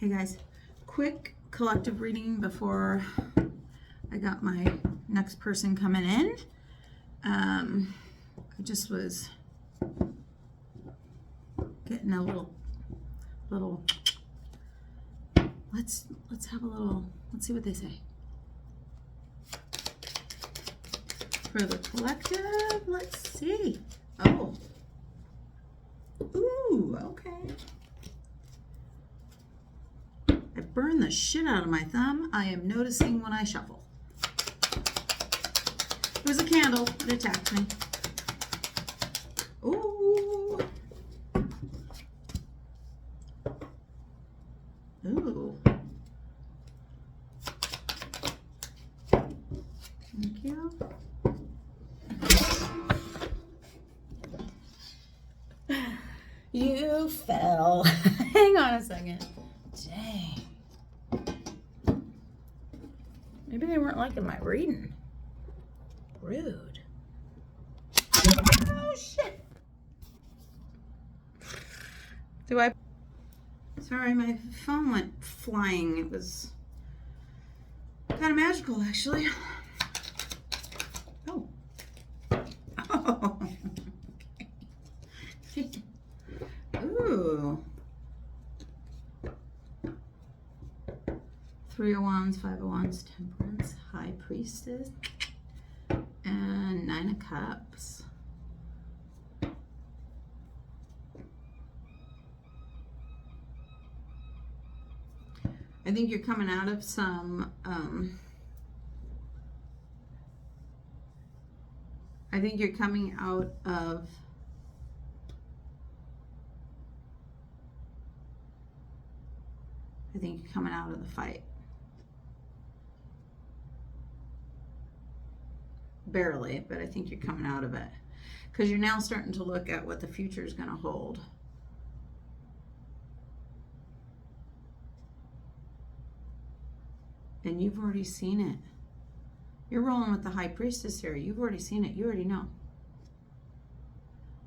Hey guys, quick collective reading before I got my next person coming in. I just was getting a little. Let's have a little. Let's see what they say. For the collective, let's see. Oh. Ooh, okay. I burned the shit out of my thumb. I am noticing when I shuffle. It was a candle. It attacked me. Ooh. Ooh. Thank you. You fell. Hang on a second. Dang. Maybe they weren't liking my reading. Rude. Oh, shit. Sorry, my phone went flying. It was kind of magical, actually. Oh. Oh. Okay. Ooh. 3 of Wands, 5 of Wands, Temperance, High Priestess, and 9 of Cups. I think you're coming out of some, I think you're coming out of the fight. Barely, but I think you're coming out of it. Because you're now starting to look at what the future is going to hold. And you've already seen it. You're rolling with the High Priestess here. You've already seen it. You already know.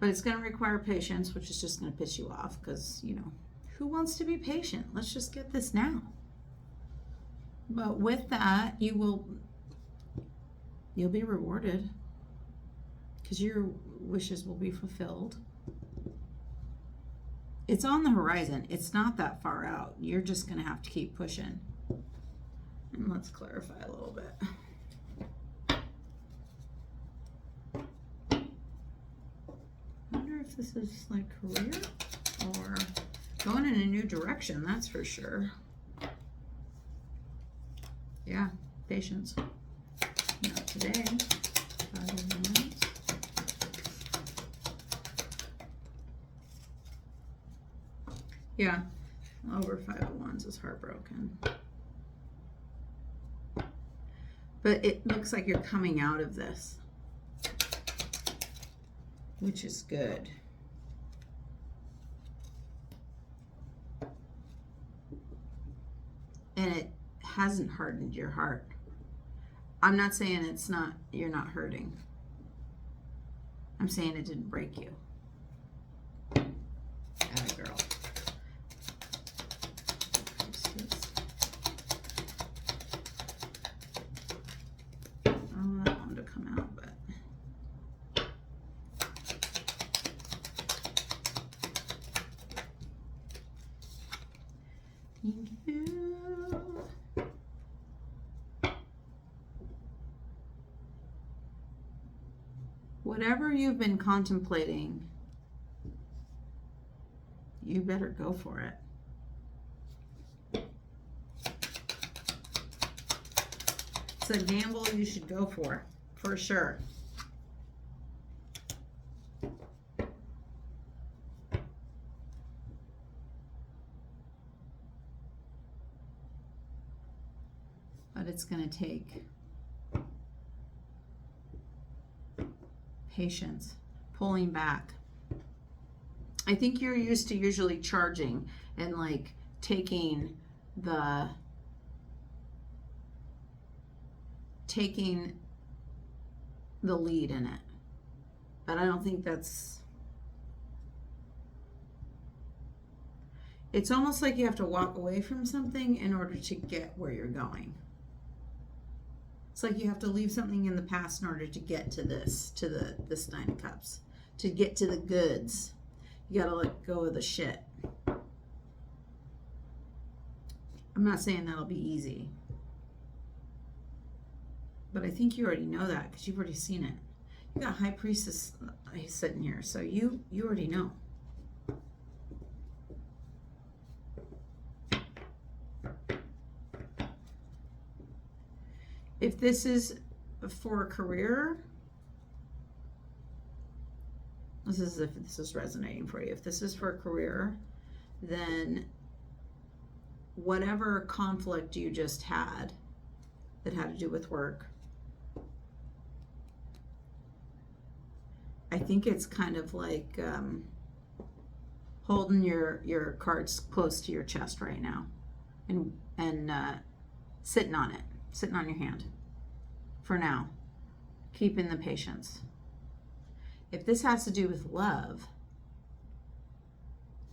But it's going to require patience, which is just going to piss you off because, you know, who wants to be patient? Let's just get this now. But with that, you'll be rewarded because your wishes will be fulfilled. It's on the horizon. It's not that far out. You're just going to have to keep pushing. And let's clarify a little bit. I wonder if this is like career or going in a new direction, that's for sure. Yeah, patience. Not today. 5 of Wands. Yeah, over 5 of Wands is heartbroken. But it looks like you're coming out of this, which is good. And it hasn't hardened your heart. I'm not saying you're not hurting. I'm saying it didn't break you. Atta girl. Oh, that wanted to come out, but thank you. Whatever you've been contemplating, you better go for it. It's a gamble you should go for sure. But it's going to take patience, pulling back. I think you're used to usually charging and like taking the lead in it. But I don't think that's, It's almost like you have to walk away from something in order to get where you're going. It's like you have to leave something in the past in order to get to this, to this Nine of Cups. To get to the goods, you gotta let go of the shit. I'm not saying that'll be easy, but I think you already know that because you've already seen it. You got High Priestess sitting here, so you already know. If this is for a career, this is if this is resonating for you. If this is for a career, then whatever conflict you just had that had to do with work, I think it's kind of like holding your cards close to your chest right now and sitting on it, sitting on your hand for now, keeping the patience. If this has to do with love,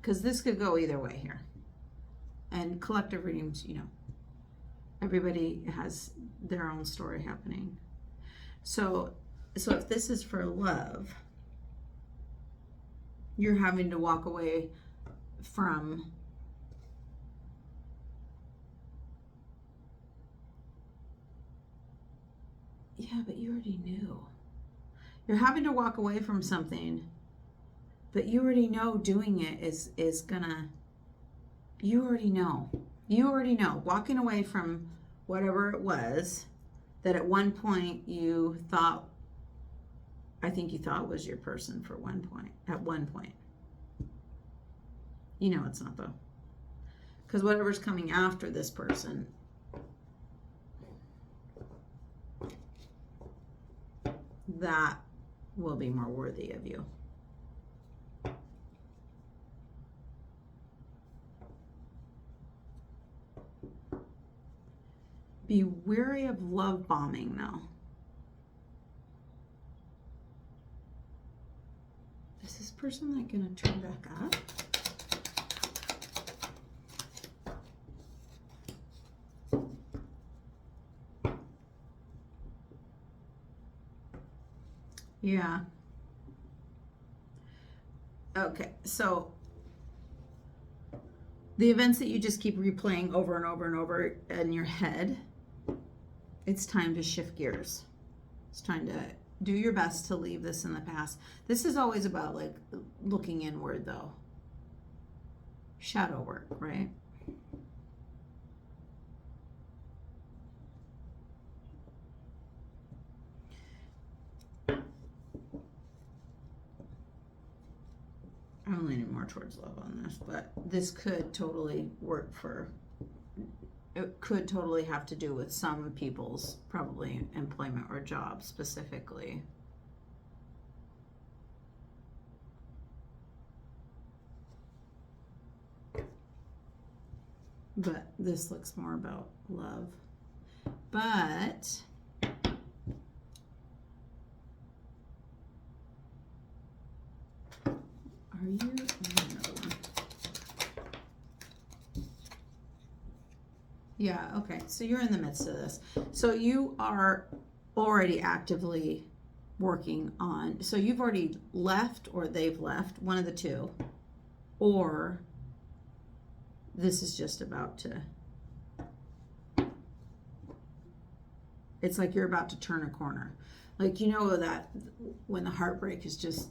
because this could go either way here, and collective readings, you know, everybody has their own story happening. So if this is for love, you're having to walk away from yeah, but you already knew. You're having to walk away from something, but you already know doing it is gonna, you already know. You already know. Walking away from whatever it was that at one point you thought, I think you thought was your person for one point, at one point. You know it's not though. Because whatever's coming after this person, that will be more worthy of you. Be wary of love bombing though. Is this person like gonna turn back up? Yeah. Okay, so the events that you just keep replaying over and over and over in your head, it's time to shift gears. It's time to do your best to leave this in the past. This is always about like looking inward though. Shadow work, right? I'm leaning more towards love on this, but this could totally work for, it could totally have to do with some people's probably employment or job specifically. But this looks more about love. But are you another one? Yeah, okay. So you're in the midst of this. So you are already actively working on, so you've already left or they've left, one of the two, or this is just about to, it's like you're about to turn a corner. Like, you know that when the heartbreak is just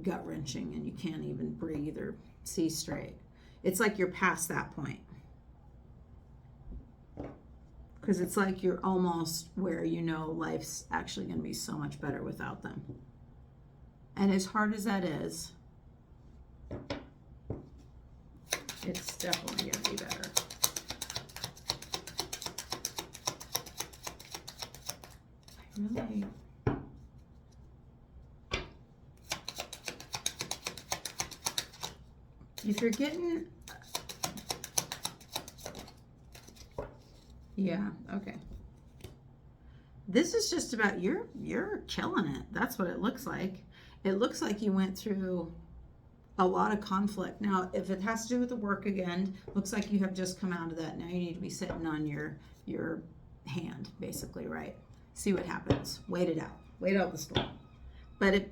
gut-wrenching and you can't even breathe or see straight. It's like you're past that point. Because it's like you're almost where you know life's actually going to be so much better without them. And as hard as that is, it's definitely going to be better. I really... If you're getting... Yeah, okay. This is just about, you're killing it. That's what it looks like. It looks like you went through a lot of conflict. Now, if it has to do with the work again, looks like you have just come out of that. Now you need to be sitting on your hand, basically, right? See what happens. Wait it out. Wait out the storm. But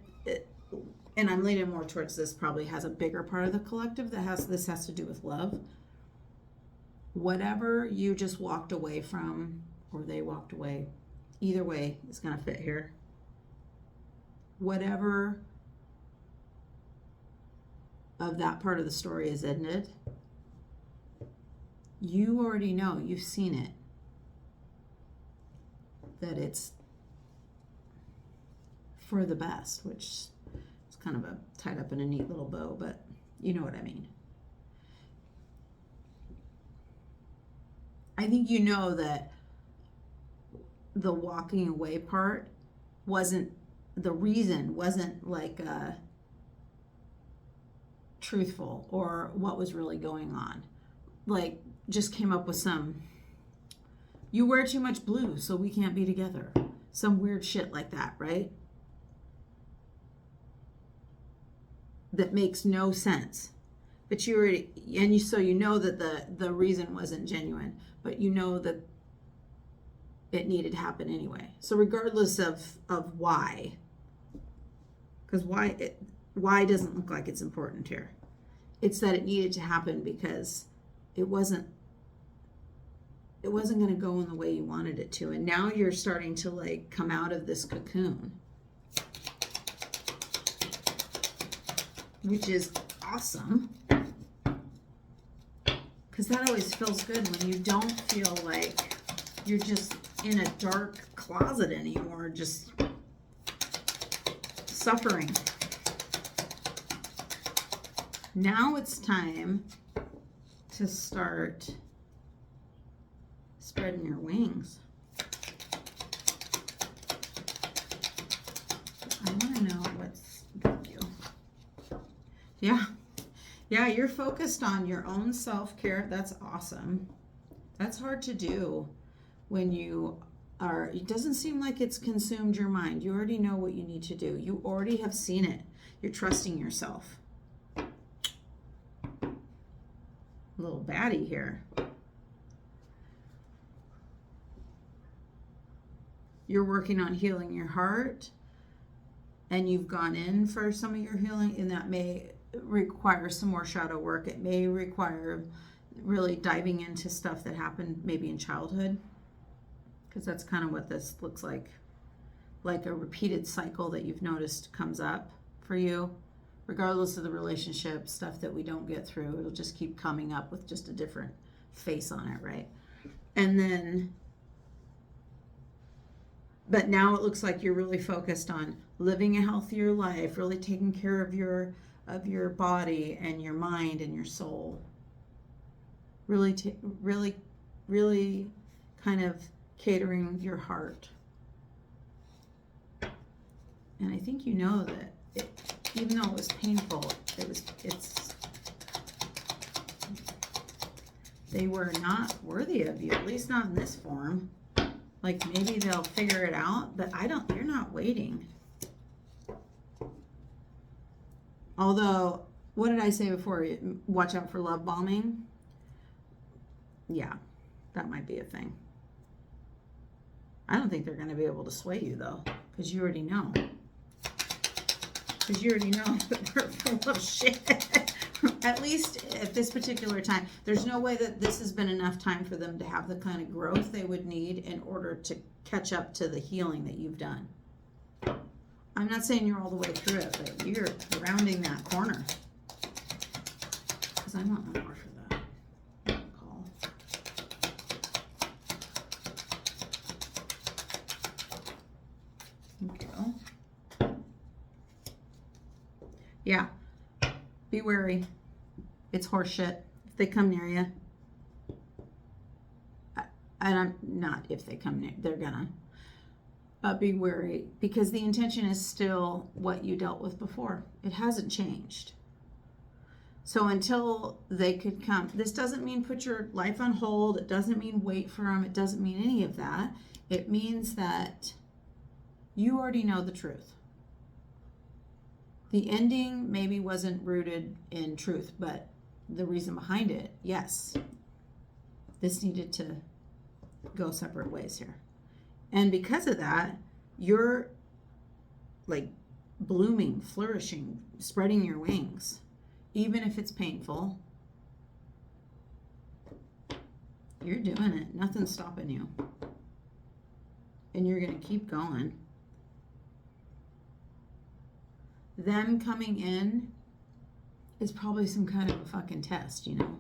and I'm leaning more towards this probably has a bigger part of the collective that has to do with love. Whatever you just walked away from, or they walked away, either way is going to fit here. Whatever of that part of the story is ended, you already know, you've seen it, that it's for the best, which is kind of tied up in a neat little bow, but you know what I mean. I think you know that the walking away part wasn't like truthful or what was really going on. Like, just came up with you wear too much blue, so we can't be together. Some weird shit like that, right? That makes no sense. But so you know that the reason wasn't genuine, but you know that it needed to happen anyway. So regardless of why, because why doesn't look like it's important here. It's that it needed to happen because it wasn't going to go in the way you wanted it to. And now you're starting to like come out of this cocoon, which is awesome. Because that always feels good when you don't feel like you're just in a dark closet anymore, just suffering. Now it's time to start spreading your wings. I want to know what's with you. Yeah, you're focused on your own self-care. That's awesome. That's hard to do when it doesn't seem like it's consumed your mind. You already know what you need to do. You already have seen it. You're trusting yourself. A little baddie here. You're working on healing your heart, and you've gone in for some of your healing, and that may require some more shadow work. It may require really diving into stuff that happened maybe in childhood, because that's kind of what this looks like a repeated cycle that you've noticed comes up for you. Regardless of the relationship, stuff that we don't get through, it'll just keep coming up with just a different face on it, right? And then, but now it looks like you're really focused on living a healthier life, really taking care of your body and your mind and your soul. Really kind of catering your heart. And I think you know that even though it was painful, they were not worthy of you, at least not in this form. Like, maybe they'll figure it out, but you're not waiting. Although, what did I say before? Watch out for love bombing. Yeah, that might be a thing. I don't think they're going to be able to sway you, though, because you already know. Because you already know that they're full of shit. At least at this particular time. There's no way that this has been enough time for them to have the kind of growth they would need in order to catch up to the healing that you've done. I'm not saying you're all the way through it, but you're rounding that corner. Because I want more for that call. Okay. Yeah, be wary. It's horseshit. If they come near you, and I'm not if they come near, they're gonna. But be wary, because the intention is still what you dealt with before. It hasn't changed. So until they could come, this doesn't mean put your life on hold. It doesn't mean wait for them. It doesn't mean any of that. It means that you already know the truth. The ending maybe wasn't rooted in truth, but the reason behind it, yes. This needed to go separate ways here. And because of that, you're like blooming, flourishing, spreading your wings. Even if it's painful, you're doing it. Nothing's stopping you. And you're going to keep going. Them coming in is probably some kind of a fucking test, you know.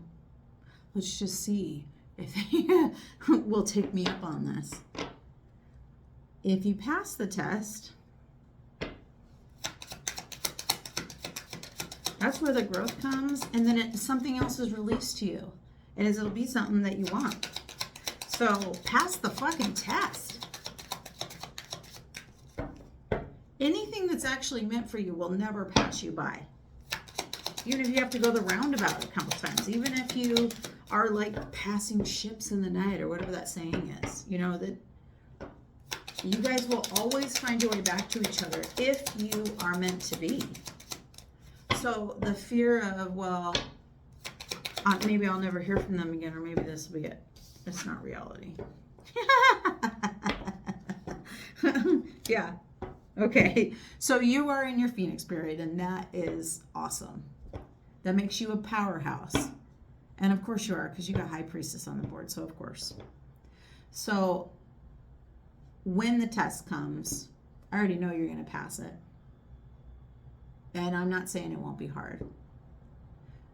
Let's just see if they will take me up on this. If you pass the test, that's where the growth comes, and then something else is released to you. And it'll be something that you want. So pass the fucking test. Anything that's actually meant for you will never pass you by. Even if you have to go the roundabout a couple times, even if you are like passing ships in the night or whatever that saying is, you know, that you guys will always find your way back to each other if you are meant to be. So the fear of, well, maybe I'll never hear from them again, or maybe this will be it. It's not reality. Yeah. Okay. So you are in your Phoenix period, and that is awesome. That makes you a powerhouse. And of course you are, because you got High Priestess on the board, so of course. So when the test comes, I already know you're going to pass it. And I'm not saying it won't be hard.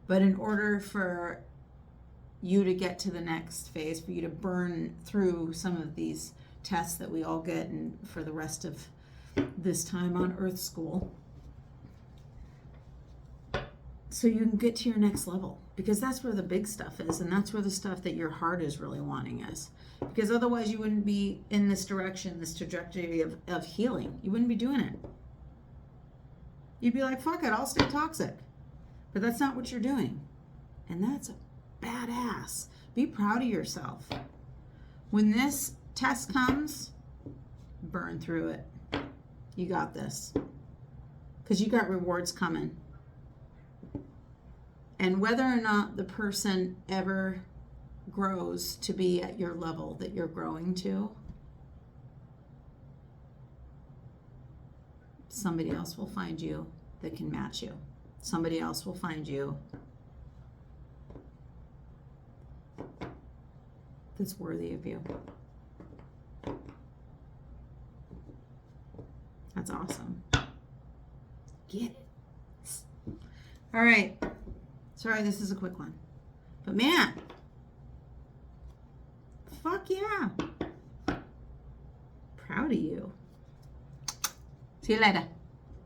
But in order for you to get to the next phase, for you to burn through some of these tests that we all get and for the rest of this time on Earth School, so you can get to your next level, because that's where the big stuff is, and that's where the stuff that your heart is really wanting is, because otherwise you wouldn't be in this direction, this trajectory of healing. You wouldn't be doing it. You'd be like, fuck it, I'll stay toxic. But that's not what you're doing, and that's badass. Be proud of yourself. When this test comes, burn through it. You got this, because you got rewards coming. And whether or not the person ever grows to be at your level that you're growing to, somebody else will find you that can match you. Somebody else will find you that's worthy of you. That's awesome. Get it. All right. Sorry, this is a quick one. But man, fuck yeah. Proud of you. See you later.